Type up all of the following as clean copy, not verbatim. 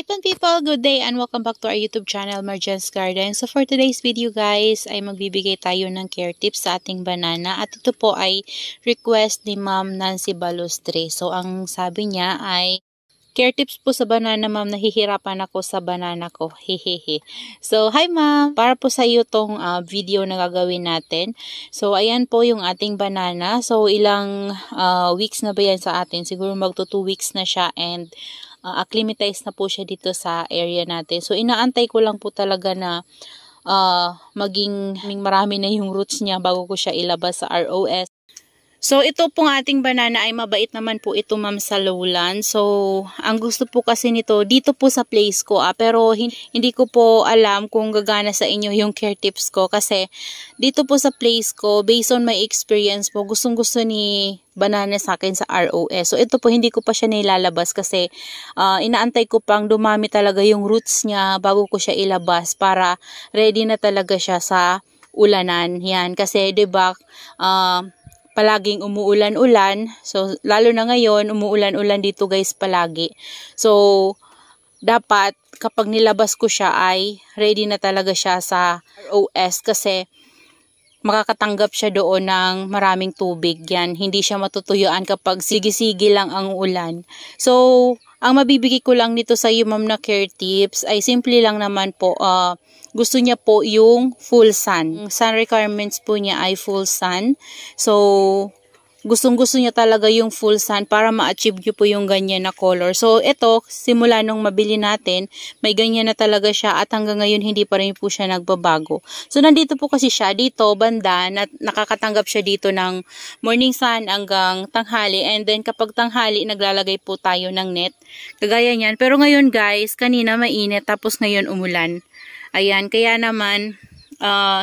Python people, good day and welcome back to our YouTube channel, Marjan's Garden. So for today's video guys, ay magbibigay tayo ng care tips sa ating banana. At ito po ay request ni Ma'am Nancy Balustre. So ang sabi niya ay, care tips po sa banana ma'am, nahihirapan ako sa banana ko. Hehehe. So hi ma'am, para po sa iyo tong video na gagawin natin. So ayan po yung ating banana. So ilang weeks na ba yan sa atin? Siguro magto 2 weeks na siya and acclimatize na po siya dito sa area natin. So inaantay ko lang po talaga na maging marami na yung roots niya bago ko siya ilabas sa ROS. So, ito pong ating banana ay mabait naman po ito ma'am sa lowland. So, ang gusto po kasi nito, dito po sa place ko. Pero hindi ko po alam kung gagana sa inyo yung care tips ko. Kasi, dito po sa place ko, based on my experience po, gustong-gusto ni banana sa akin sa ROS. So, ito po, hindi ko pa siya nilalabas kasi inaantay ko pang dumami talaga yung roots niya bago ko siya ilabas para ready na talaga siya sa ulanan. Yan, kasi 'di ba palaging umuulan-ulan. So, lalo na ngayon, umuulan-ulan dito guys palagi. So, dapat kapag nilabas ko siya ay ready na talaga siya sa ROS kasi makakatanggap siya doon ng maraming tubig. Yan, hindi siya matutuyuan kapag sige-sige lang ang ulan. So, ang mabibigay ko lang nito sa iyo ma'am na care tips ay simple lang naman po. Gusto niya po yung full sun. Sun requirements po niya ay full sun. So, gustong-gusto niya talaga yung full sun para ma-achieve niyo po yung ganyan na color. So, ito, simula nung mabili natin, may ganyan na talaga siya at hanggang ngayon hindi pa rin po siya nagbabago. So, nandito po kasi siya, dito, banda, nakakatanggap siya dito ng morning sun hanggang tanghali. And then, kapag tanghali, naglalagay po tayo ng net. Kagaya niyan. Pero ngayon guys, kanina mainit tapos ngayon umulan. Ayan, kaya naman,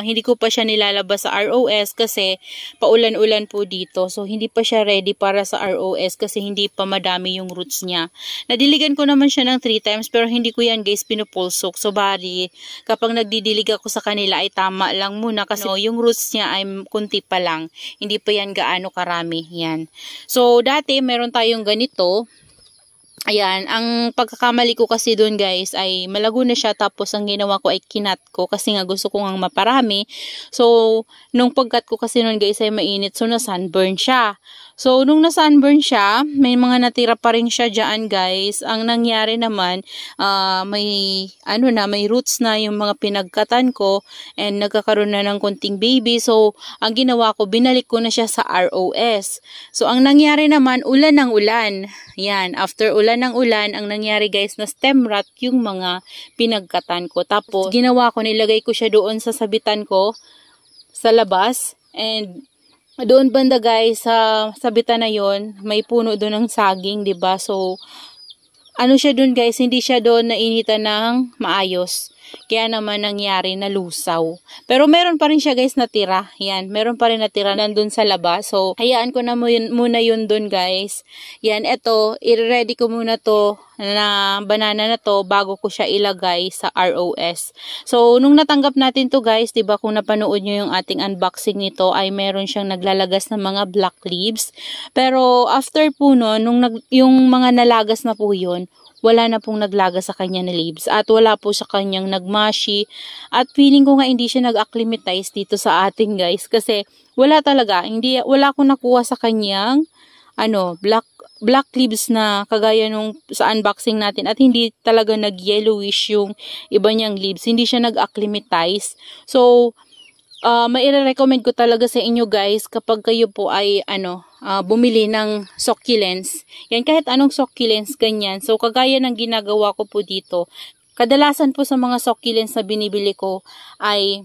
hindi ko pa siya nilalabas sa ROS kasi paulan-ulan po dito. So, hindi pa siya ready para sa ROS kasi hindi pa madami yung roots niya. Nadiligan ko naman siya ng 3 times pero hindi ko yan guys pinupulsok. So, bali, kapag nagdidilig ako sa kanila ay tama lang muna kasi yung roots niya ay kunti pa lang. Hindi pa yan gaano karami. Yan. So, dati meron tayong ganito. Ayan, ang pagkakamali ko kasi doon guys ay malago na siya tapos ang ginawa ko ay kinat ko kasi nga gusto ko nga maparami. So, nung pagkat ko kasi noon guys ay mainit so na sunburn siya. So, nung na-sunburn siya, may mga natira pa rin siya dyan guys. Ang nangyari naman, may roots na yung mga pinagkatan ko and nagkakaroon na ng konting baby. So, ang ginawa ko, binalik ko na siya sa ROS. So, ang nangyari naman, ulan ng ulan. Yan, after ulan ng ulan, ang nangyari guys na stem rot yung mga pinagkatan ko. Tapos, ginawa ko, nilagay ko siya doon sa sabitan ko sa labas and doon banda guys, sa sabitan na yon may puno doon ng saging, 'di ba? So, ano siya doon guys, hindi siya doon nainitan ng maayos. Kaya naman nangyari na lusaw. Pero meron pa rin siya guys natira. Yan, meron pa rin natira nandun sa labas. So, hayaan ko na muna yun doon guys. Yan, eto, i-ready ko muna to na banana na to bago ko siya ilagay sa ROS. So, nung natanggap natin to guys, 'di ba kung napanood nyo yung ating unboxing nito ay meron siyang naglalagas ng mga black leaves. Pero after po no, yung mga nalagas na po yun, wala na pong naglaga sa kanya na leaves at wala po sa kanyang nagmashi at feeling ko nga hindi siya nag-acclimatize dito sa ating guys kasi wala talaga, wala akong nakuha sa kanyang black leaves na kagaya nung sa unboxing natin at hindi talaga nag-yellowish yung iba niyang leaves, hindi siya nag-acclimatize. So, mai-recommend ko talaga sa inyo guys kapag kayo po ay bumili ng succulents. Yan, kahit anong succulents ganyan. So, kagaya ng ginagawa ko po dito. Kadalasan po sa mga succulents na binibili ko ay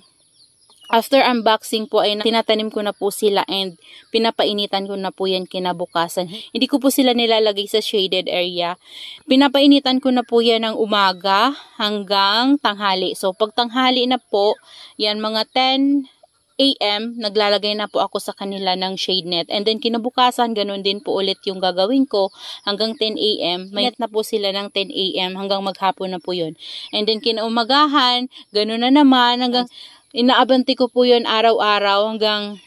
after unboxing po ay tinatanim ko na po sila and pinapainitan ko na po yan kinabukasan. Hindi ko po sila nilalagay sa shaded area. Pinapainitan ko na po yan ng umaga hanggang tanghali. So, pag tanghali na po, yan mga 10 AM, naglalagay na po ako sa kanila ng shade net. And then kinabukasan, ganun din po ulit yung gagawin ko hanggang 10 AM. Mayat na po sila ng 10 AM hanggang maghapon na po yun. And then kinaumagahan, ganun na naman hanggang inaabante ko po yun araw-araw hanggang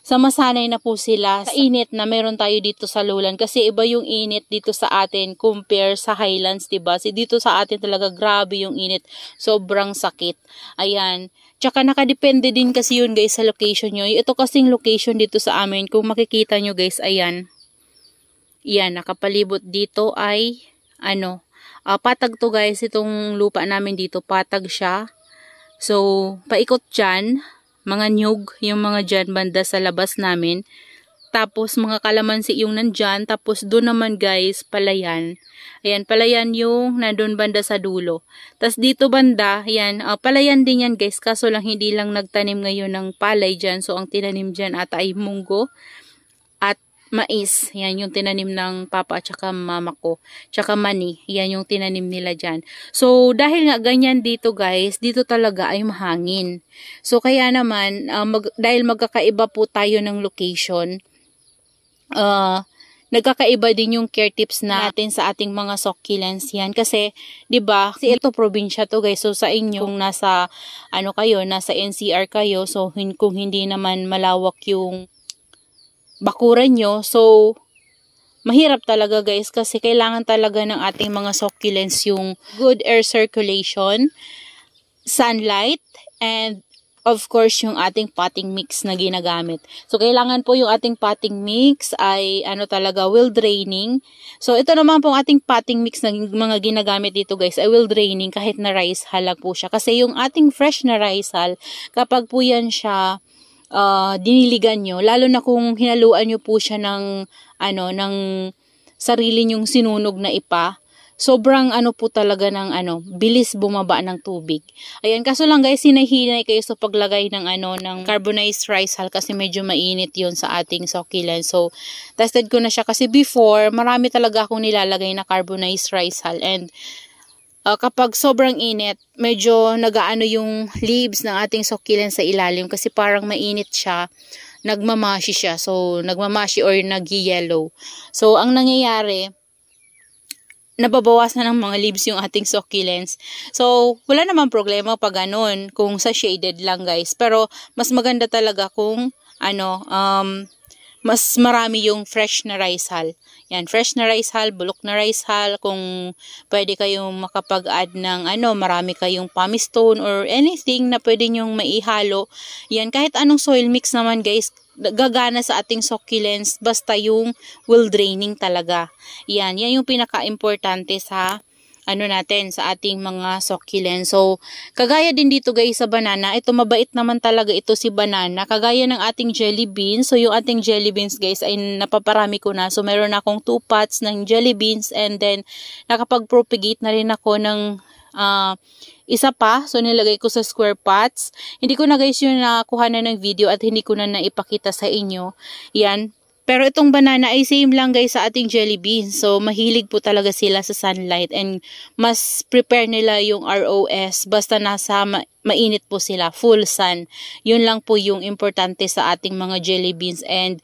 masanay na po sila sa init na meron tayo dito sa lowland. Kasi iba yung init dito sa atin compare sa highlands, diba? Dito sa atin talaga grabe yung init. Sobrang sakit. Ayan. Tsaka nakadepende din kasi yun guys sa location nyo. Ito kasing location dito sa amin. Kung makikita nyo guys, ayan. Yan, nakapalibot dito ay patag to guys. Itong lupa namin dito, patag siya. So, paikot dyan. Mga nyug, yung mga dyan banda sa labas namin. Tapos mga kalamansi yung nandyan. Tapos doon naman guys, palayan. Ayan, palayan yung nandun banda sa dulo. Tapos dito banda, ayan, palayan din yan guys. Kaso lang hindi lang nagtanim ngayon ng palay dyan. So ang tinanim dyan ata ay munggo at mais. Yan yung tinanim ng papa at saka mama ko. Tsaka mani. Yan yung tinanim nila dyan. So, dahil nga ganyan dito guys, dito talaga ay mahangin. So, kaya naman, dahil magkakaiba po tayo ng location, nagkakaiba din yung care tips natin sa ating mga succulents yan. Kasi, diba, kasi ito probinsya to guys. So, sa inyo, kung nasa, nasa NCR kayo, so, kung hindi naman malawak yung bakuran nyo, so mahirap talaga guys kasi kailangan talaga ng ating mga succulents yung good air circulation, sunlight, and of course yung ating potting mix na ginagamit. So kailangan po yung ating potting mix ay talaga will draining. So ito naman pong ating potting mix na mga ginagamit dito guys ay will draining kahit na rice hull lang po siya. Kasi yung ating fresh na rice hull, kapag po yan siya diniligan nyo, lalo na kung hinaluan nyo po siya ng sarili nyong sinunog na ipa, sobrang po talaga ng bilis bumaba ng tubig. Ayan, kaso lang guys, hinahinay kayo sa paglagay ng ng carbonized rice hull kasi medyo mainit yon sa ating succulent. So, tested ko na siya kasi before, marami talaga akong nilalagay na carbonized rice hull and kapag sobrang init, medyo nagaano yung leaves ng ating succulent sa ilalim kasi parang mainit siya, nagmamashi siya. So, nagmamashi or nag-yellow. So, ang nangyayari, nababawasan ng mga leaves yung ating succulents. So, wala namang problema pag ganun, kung sa shaded lang guys. Pero, mas maganda talaga kung, mas marami yung fresh na rice hull. Yan, fresh na rice hull, bulok na rice hull, kung pwede kayong makapag-add ng marami kayong pumice stone or anything na pwede nyong maihalo. Yan, kahit anong soil mix naman guys, gagana sa ating succulents, basta yung will draining talaga. Yan yung pinaka-importante sa natin sa ating mga succulents. So, kagaya din dito guys sa banana, ito mabait naman talaga ito si banana. Kagaya ng ating jelly beans. So, yung ating jelly beans guys ay napaparami ko na. So, meron akong 2 pots ng jelly beans and then nakapag-propagate na rin ako ng isa pa. So, nilagay ko sa square pots. Hindi ko na guys yun nakuha na ng video at hindi ko na naipakita sa inyo. Yan. Pero itong banana ay same lang guys sa ating jelly beans. So, mahilig po talaga sila sa sunlight and mas prepare nila yung ROS basta nasa mainit po sila, full sun. Yun lang po yung importante sa ating mga jelly beans and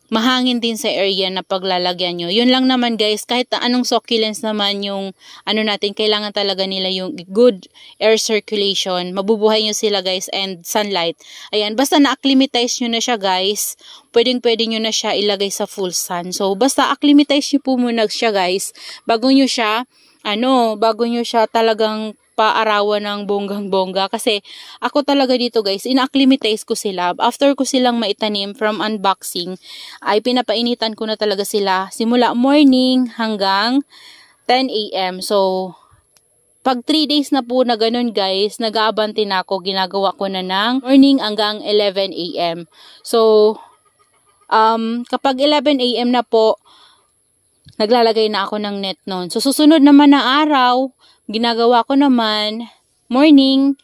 mahangin din sa area na paglalagyan nyo. Yun lang naman guys, kahit anong succulents naman yung natin, kailangan talaga nila yung good air circulation. Mabubuhay nyo sila guys and sunlight. Ayan, basta na-acclimatize nyo na siya guys, pwede nyo na siya ilagay sa full sun. So, basta acclimatize nyo po muna siya guys, bago nyo siya talagang paarawan ng bonggang-bongga. Kasi ako talaga dito guys, ina-acclimatize ko sila. After ko silang maitanim from unboxing, ay pinapainitan ko na talaga sila simula morning hanggang 10 AM. So, pag 3 days na po na ganun guys, nag-aabante na ako, ginagawa ko na ng morning hanggang 11 AM. So, kapag 11 AM na po, naglalagay na ako ng net noon. So, susunod naman na araw, ginagawa ko naman morning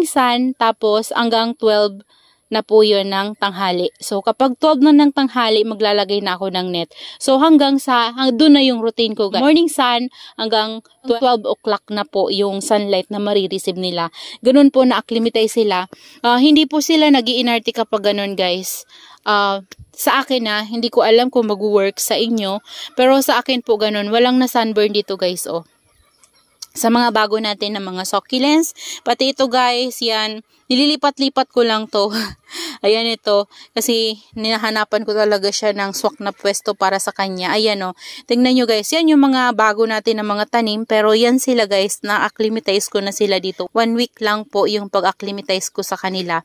sun, tapos hanggang 12 na po yun ng tanghali. So, kapag 12 na ng tanghali, maglalagay na ako ng net. So, doon na yung routine ko guys. Morning sun hanggang 12 o'clock na po yung sunlight na marireceive nila. Ganun po na-acclimatize sila. Hindi po sila nag-iinarte kapag ganun guys. Sa akin hindi ko alam kung mag-work sa inyo. Pero sa akin po ganun. Walang na sunburn dito guys, oh. sa mga bago natin na mga succulents. Pati ito guys, yan, nililipat-lipat ko lang to. Ayan ito, kasi ninahanapan ko talaga siya ng swak na pwesto para sa kanya. Ayan o, tingnan nyo guys, yan yung mga bago natin na mga tanim, pero yan sila guys, na-acclimatize ko na sila dito. 1 week lang po yung pag-acclimatize ko sa kanila.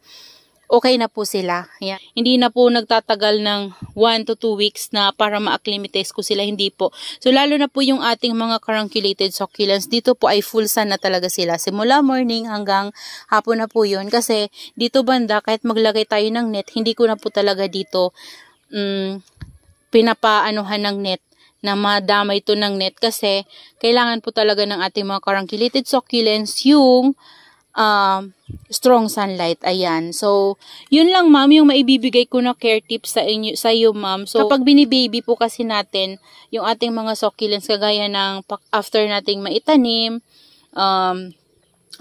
Okay na po sila. Yan. Hindi na po nagtatagal ng 1 to 2 weeks na para ma-acclimatize ko sila. Hindi po. So, lalo na po yung ating mga carunculated succulents. Dito po ay full sun na talaga sila. Simula morning hanggang hapon na po yun. Kasi dito banda, kahit maglagay tayo ng net, hindi ko na po talaga dito pinapaanuhan ng net na madamay ito ng net. Kasi kailangan po talaga ng ating mga carunculated succulents yung strong sunlight. Ayan. So, yun lang ma'am, yung maibibigay ko na care tips sa iyo ma'am. So, kapag binibaby po kasi natin yung ating mga succulents, kagaya ng after nating maitanim,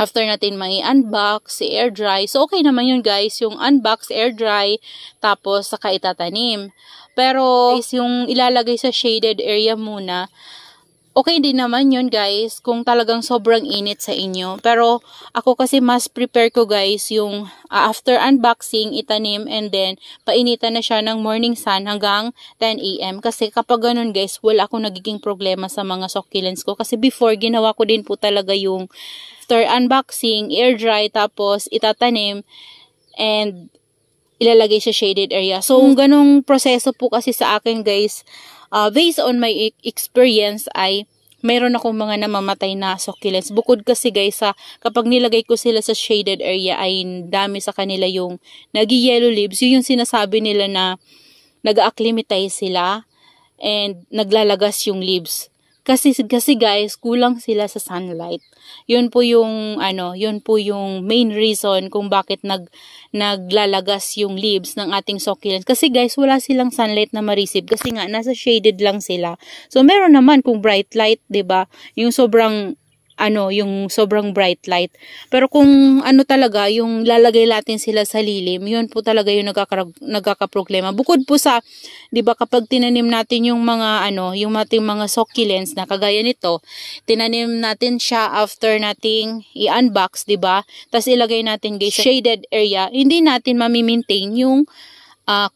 after natin mai-unbox, air dry. So, okay naman yun guys, yung unbox, air dry, tapos saka itatanim. Pero, is yung ilalagay sa shaded area muna, okay din naman yun guys, kung talagang sobrang init sa inyo. Pero ako kasi mas prepare ko guys yung after unboxing, itanim, and then painitan na siya ng morning sun hanggang 10 AM. Kasi kapag ganun guys, wala akong nagiging problema sa mga succulents ko. Kasi before, ginawa ko din po talaga yung after unboxing, air dry, tapos itatanim, and ilalagay sa shaded area. So, ganung proseso po kasi sa akin guys, based on my experience ay mayroon akong mga namamatay na succulents. Bukod kasi guys kapag nilagay ko sila sa shaded area ay dami sa kanila yung nag-yellow leaves. Yun yung sinasabi nila na nag-acclimatize sila and naglalagas yung leaves. Kasi guys, kulang sila sa sunlight. Yun po yung main reason kung bakit naglalagas yung leaves ng ating succulents. Kasi guys, wala silang sunlight na ma-receive kasi nga nasa shaded lang sila. So meron naman kung bright light, 'di ba? Yung sobrang bright light. Pero kung talaga, yung lalagay natin sila sa lilim, yun po talaga yung nagkakaproblema. Bukod po sa, 'di ba, kapag tinanim natin yung mga yung ating mga succulents na kagaya nito, tinanim natin siya after nating i-unbox, 'di ba? Tapos ilagay natin guys sa shaded area, hindi natin mami-maintain yung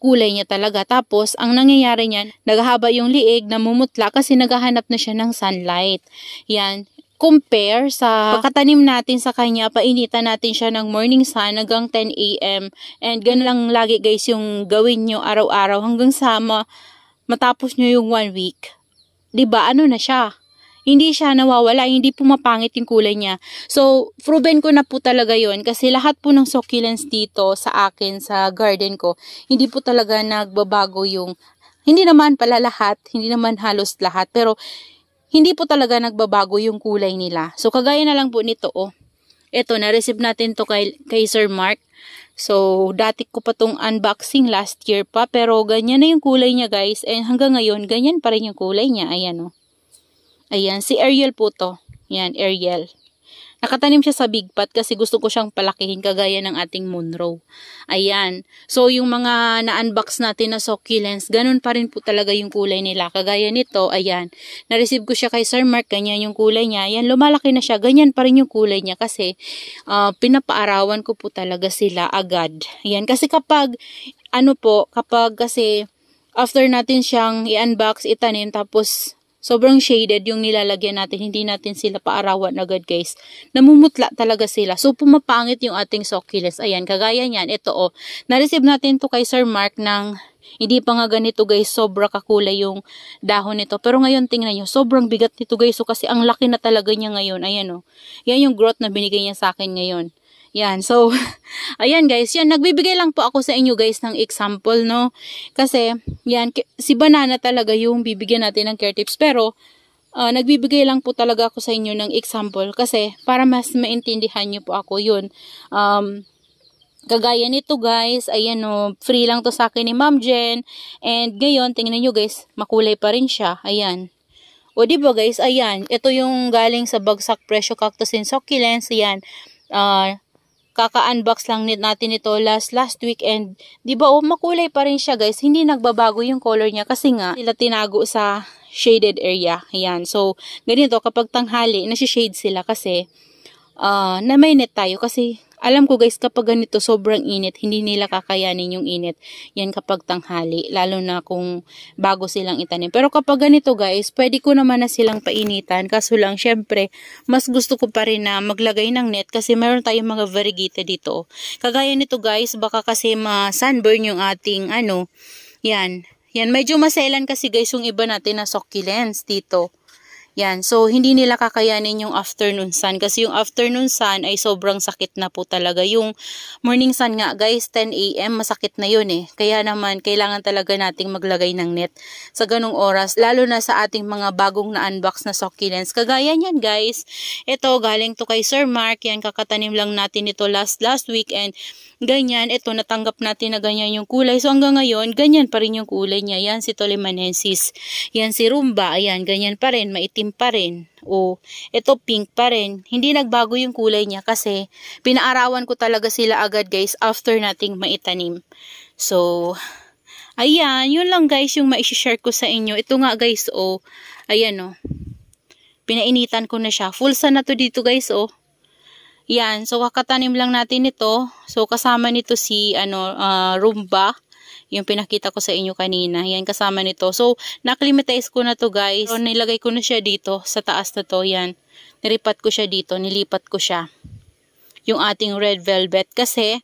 kulay niya talaga. Tapos, ang nangyayari niyan, naghahaba yung liig, namumutla kasi naghahanap na siya ng sunlight. Yan. Compare sa pagkatanim natin sa kanya, painitan natin siya ng morning sun hanggang 10 AM. And ganun lang lagi guys yung gawin nyo araw-araw hanggang sa matapos nyo yung 1 week. 'Di ba? Na siya? Hindi siya nawawala, hindi pumapangit yung kulay niya. So, proven ko na po talaga yon kasi lahat po ng succulents dito sa akin, sa garden ko, hindi po talaga nagbabago yung, hindi naman pala lahat, hindi naman halos lahat, pero hindi po talaga nagbabago yung kulay nila. So, kagaya na lang po nito, Ito, na-receive natin to kay Sir Mark. So, dati ko pa tong unboxing last year pa, pero ganyan na yung kulay niya guys. And hanggang ngayon, ganyan pa rin yung kulay niya. Ayan Ayan, si Ariel po to. Yan, Ariel. Nakatanim siya sa big pot kasi gusto ko siyang palakihin kagaya ng ating Monroe. Ayan. So, yung mga na-unbox natin na succulents, ganun pa rin po talaga yung kulay nila. Kagaya nito, ayan. Na-receive ko siya kay Sir Mark, ganyan yung kulay niya. Ayan, lumalaki na siya. Ganyan pa rin yung kulay niya kasi pinapaarawan ko po talaga sila agad. Ayan, kasi kapag kasi after natin siyang i-unbox, itanim, tapos sobrang shaded yung nilalagyan natin, hindi natin sila paarawan agad guys. Namumutla talaga sila. So, pumapangit yung ating succulents. Ayan, kagaya niyan. Ito na-receive natin to kay Sir Mark ng, hindi pa nga ganito guys, sobra kakulay yung dahon nito. Pero ngayon, tingnan nyo, sobrang bigat nito guys. So, kasi ang laki na talaga niya ngayon. Ayan Yan yung growth na binigay niya sa akin ngayon. Yan, so, ayan guys, yan, nagbibigay lang po ako sa inyo guys ng example, kasi, yan, si Banana talaga yung bibigyan natin ng care tips, pero, nagbibigay lang po talaga ako sa inyo ng example, kasi, para mas maintindihan nyo po ako yun. Kagaya nito guys, ayan free lang to sa akin ni Ma'am Jen, and ngayon, tingnan nyo guys, makulay pa rin siya, ayan. O diba guys, ayan, ito yung galing sa Bagsak Presyo Cactus and Succulents, ayan, kaka-unbox lang natin ito last week and di ba makulay pa rin siya guys, hindi nagbabago yung color niya kasi nga sila tinago sa shaded area. Ayan, so ganito kapag tanghali, nasi-shade sila kasi na may net tayo kasi alam ko guys kapag ganito sobrang init, hindi nila kakayanin yung init. Yan kapag tanghali, lalo na kung bago silang itanim. Pero kapag ganito guys, pwede ko naman na silang painitan. Kaso lang syempre, mas gusto ko pa rin na maglagay ng net kasi meron tayong mga variegated dito. Kagaya nito guys, baka kasi ma-sunburn yung ating yan. Yan, medyo maselan kasi guys yung iba natin na succulents dito. Yan, so hindi nila kakayanin yung afternoon sun kasi yung afternoon sun ay sobrang sakit na po talaga. Yung morning sun nga guys, 10 AM, masakit na yun eh. Kaya naman, kailangan talaga nating maglagay ng net sa ganung oras, lalo na sa ating mga bagong na-unbox na succulents. Kagaya niyan guys, ito galing to kay Sir Mark, yan kakatanim lang natin ito last week and ganyan, ito natanggap natin na ganyan yung kulay. So hanggang ngayon, ganyan pa rin yung kulay niya. Yan si Tolimanensis, yan si Rumba, ayan, ganyan pa rin, maitim pa rin. O, ito pink pa rin. Hindi nagbago yung kulay niya kasi pinaarawan ko talaga sila agad guys after nating maitanim. So, ayan, yun lang guys yung ma-share ko sa inyo. Ito nga guys, ayan pinainitan ko na siya. Full sun na to dito guys, Yan, so kakatanim lang natin ito. So, kasama nito si, Rumba. Yung pinakita ko sa inyo kanina. Yan, kasama nito. So, na-acclimatize ko na to guys. So, nilagay ko na siya dito sa taas na to. Yan. Nilipat ko siya dito. Nilipat ko siya. Yung ating red velvet. Kasi,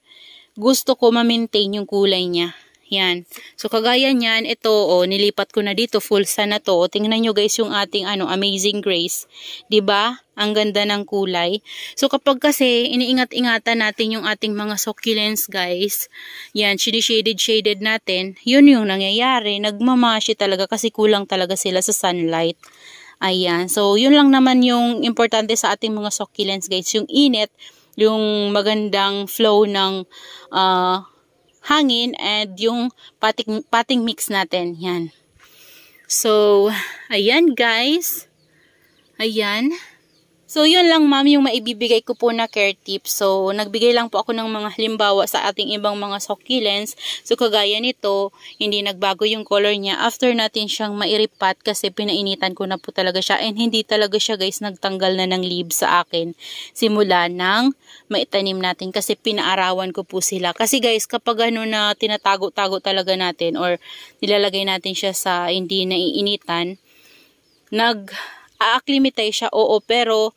gusto ko ma-maintain yung kulay niya. Yan. So, kagaya niyan, ito, nilipat ko na dito. Full sun na to. Tingnan nyo guys yung ating, Amazing Grace. Diba? Ang ganda ng kulay. So, kapag kasi, iniingat-ingatan natin yung ating mga succulents, guys. Yan, shaded natin. Yun yung nangyayari. Nagmamashi talaga kasi kulang talaga sila sa sunlight. Ayan. So, yun lang naman yung importante sa ating mga succulents, guys. Yung init, yung magandang flow ng, hangin and yung pating mix natin. Yan. So, ayan guys. Ayan. So, yun lang ma'am yung maibibigay ko po na care tips. So, nagbigay lang po ako ng mga halimbawa sa ating ibang mga succulents. So, kagaya nito, hindi nagbago yung color niya. After natin siyang mairipat kasi pinainitan ko na po talaga siya. And hindi talaga siya guys nagtanggal na ng leaves sa akin. Simula nang maitanim natin kasi pinaarawan ko po sila. Kasi guys, kapag na tinatago-tago talaga natin or nilalagay natin siya sa hindi naiinitan, a-acclimatize siya, pero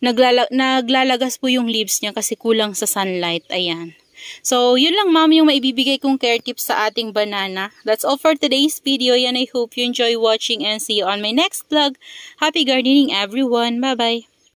naglalagas po yung leaves niya kasi kulang sa sunlight. Ayan. So, yun lang ma'am yung maibibigay kong care tips sa ating banana. That's all for today's video. Yan, I hope you enjoy watching and see you on my next vlog. Happy gardening everyone. Bye-bye.